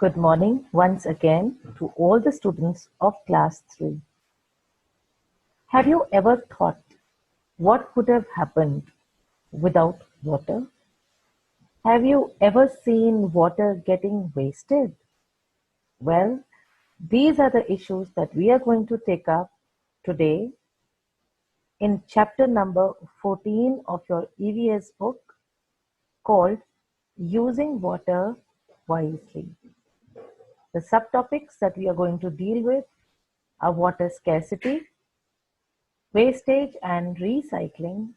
Good morning once again to all the students of class 3. Have you ever thought what would have happened without water? Have you ever seen water getting wasted? Well, these are the issues that we are going to take up today in chapter number 14 of your EVS book called Using Water Wisely. The subtopics that we are going to deal with are water scarcity, wastage and recycling,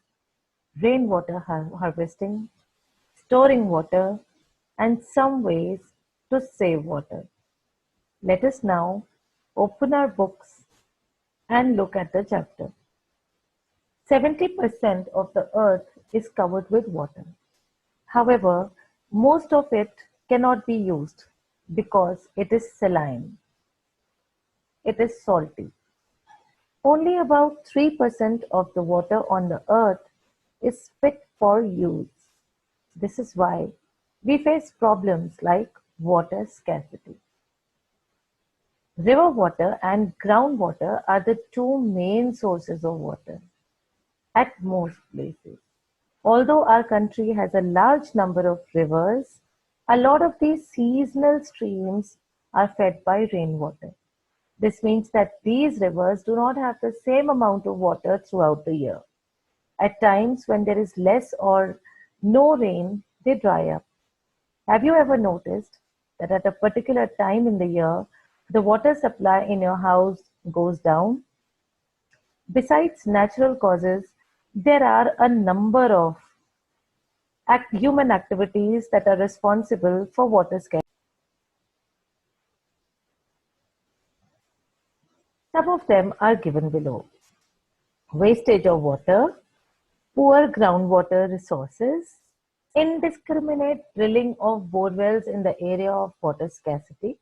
rainwater harvesting, storing water, and some ways to save water. Let us now open our books and look at the chapter. 70% of the earth is covered with water. However, most of it cannot be used because it is saline. It is salty. Only about 3% of the water on the earth is fit for use. This is why we face problems like water scarcity. River water and groundwater are the two main sources of water at most places. Although our country has a large number of rivers, a lot of these seasonal streams are fed by rainwater. This means that these rivers do not have the same amount of water throughout the year. At times when there is less or no rain, they dry up. Have you ever noticed that at a particular time in the year, the water supply in your house goes down? Besides natural causes, there are a number of human activities that are responsible for water scarcity. Some of them are given below. Wastage of water, poor groundwater resources, indiscriminate drilling of borewells in the area of water scarcity,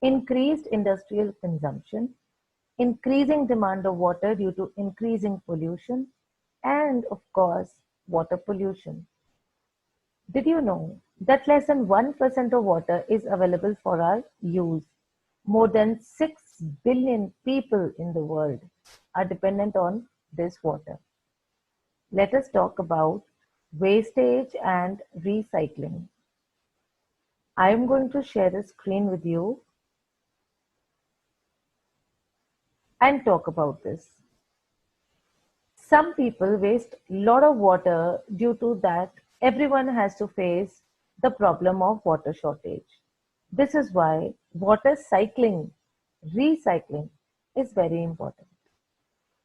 increased industrial consumption, increasing demand of water due to increasing pollution, and of course, water pollution. Did you know that less than 1% of water is available for our use? More than 6 billion people in the world are dependent on this water. Let us talk about wastage and recycling. I am going to share a screen with you and talk about this. Some people waste a lot of water due to that everyone has to face the problem of water shortage. This is why water cycling, recycling is very important.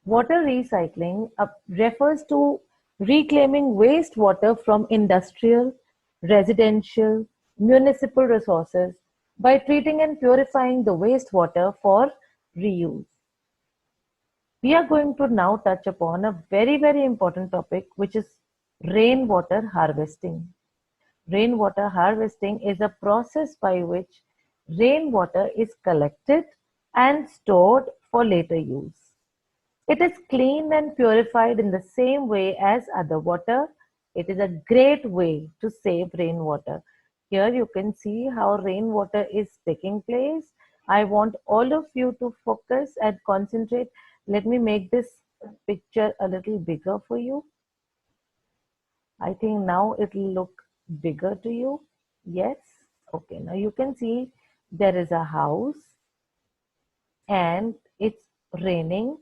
Water recycling refers to reclaiming wastewater from industrial, residential, municipal resources by treating and purifying the wastewater for reuse. We are going to now touch upon a very important topic, which is rainwater harvesting. Rainwater harvesting is a process by which rainwater is collected and stored for later use. It is cleaned and purified in the same way as other water. It is a great way to save rainwater. Here you can see how rainwater is taking place. I want all of you to focus and concentrate. Let me make this picture a little bigger for you. I think now it will look bigger to you. Yes. Okay. Now you can see there is a house and it's raining.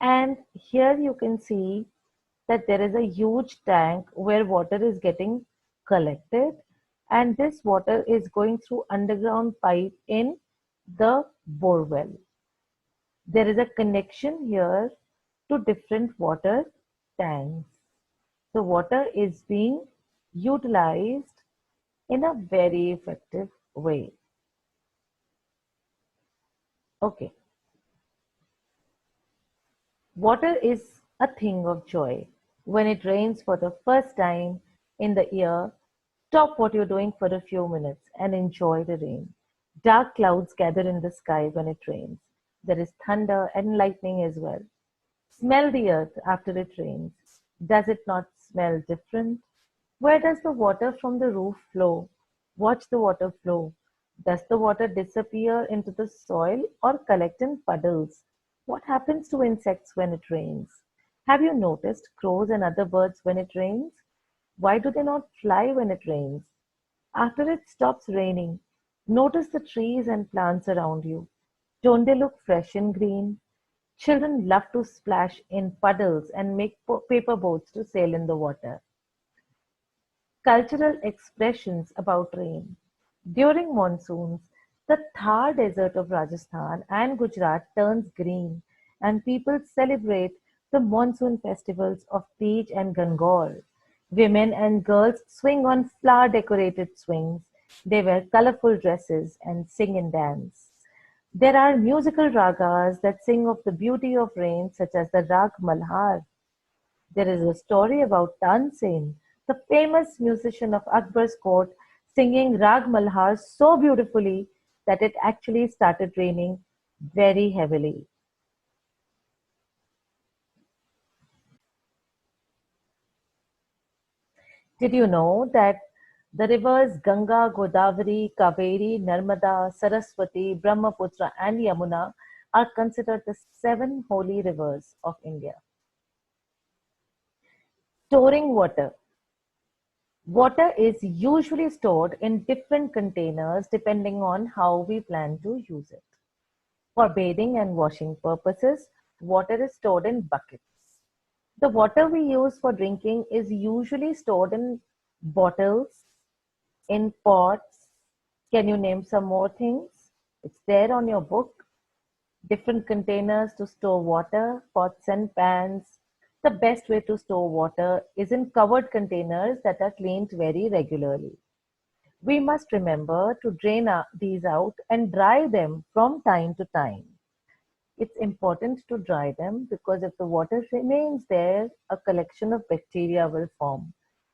And here you can see that there is a huge tank where water is getting collected. And this water is going through underground pipe in the borewell. There is a connection here to different water tanks. The water is being utilized in a very effective way. Okay. Water is a thing of joy. When it rains for the first time in the year, stop what you're doing for a few minutes and enjoy the rain. Dark clouds gather in the sky when it rains. There is thunder and lightning as well. Smell the earth after it rains. Does it not smell different? Where does the water from the roof flow? Watch the water flow. Does the water disappear into the soil or collect in puddles? What happens to insects when it rains? Have you noticed crows and other birds when it rains? Why do they not fly when it rains? After it stops raining, notice the trees and plants around you. Don't they look fresh and green? Children love to splash in puddles and make paper boats to sail in the water. Cultural expressions about rain. During monsoons, the Thar desert of Rajasthan and Gujarat turns green, and people celebrate the monsoon festivals of Tej and Gangor. Women and girls swing on flower decorated swings. They wear colorful dresses and sing and dance. There are musical ragas that sing of the beauty of rain, such as the Rag Malhar. There is a story about Tansen, the famous musician of Akbar's court, singing Rag Malhar so beautifully that it actually started raining very heavily. Did you know that the rivers Ganga, Godavari, Kaveri, Narmada, Saraswati, Brahmaputra, and Yamuna are considered the seven holy rivers of India? Storing water. Water is usually stored in different containers depending on how we plan to use it. For bathing and washing purposes, water is stored in buckets. The water we use for drinking is usually stored in bottles, in pots. Can you name some more things? It's there on your book. Different containers to store water, pots and pans. The best way to store water is in covered containers that are cleaned very regularly. We must remember to drain these out and dry them from time to time. It's important to dry them because if the water remains there, a collection of bacteria will form.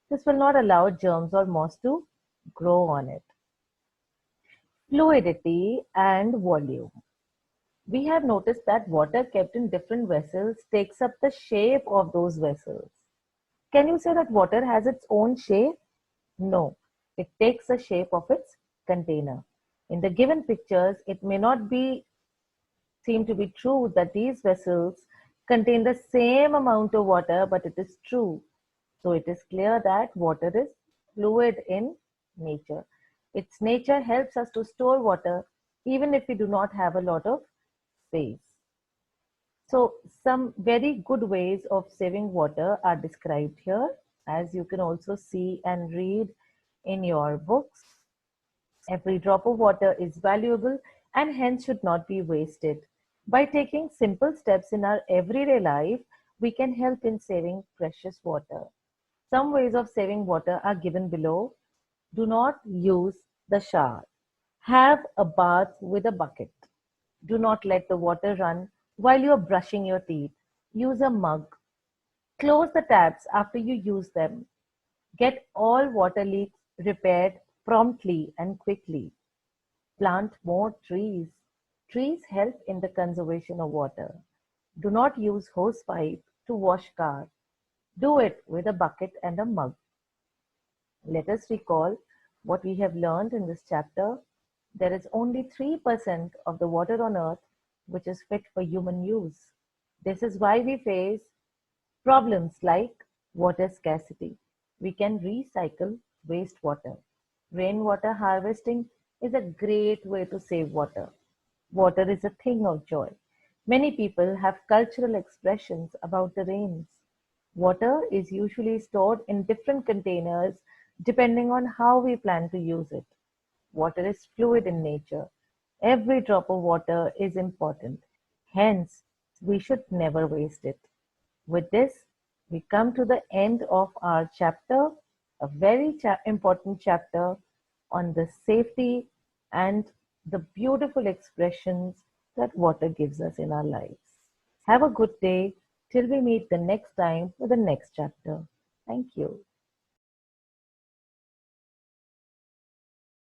This will not allow germs or moss to grow on it. Fluidity and volume. We have noticed that water kept in different vessels takes up the shape of those vessels. Can you say that water has its own shape? No, it takes the shape of its container. In the given pictures, it may not be seem to be true that these vessels contain the same amount of water, but it is true. So it is clear that water is fluid in nature. Its nature helps us to store water even if we do not have a lot of space. So some very good ways of saving water are described here, as you can also see and read in your books. Every drop of water is valuable and hence should not be wasted. By taking simple steps in our everyday life, we can help in saving precious water. Some ways of saving water are given below. Do not use the shower. Have a bath with a bucket. Do not let the water run while you are brushing your teeth. Use a mug. Close the taps after you use them. Get all water leaks repaired promptly and quickly. Plant more trees. Trees help in the conservation of water. Do not use hose pipe to wash car. Do it with a bucket and a mug. Let us recall what we have learned in this chapter. There is only 3% of the water on earth which is fit for human use. This is why we face problems like water scarcity. We can recycle wastewater. Rainwater harvesting is a great way to save water. Water is a thing of joy. Many people have cultural expressions about the rains. Water is usually stored in different containers depending on how we plan to use it. Water is fluid in nature. Every drop of water is important. Hence, we should never waste it. With this, we come to the end of our chapter, a very important chapter on the safety and the beautiful expressions that water gives us in our lives. Have a good day till we meet the next time for the next chapter. Thank you.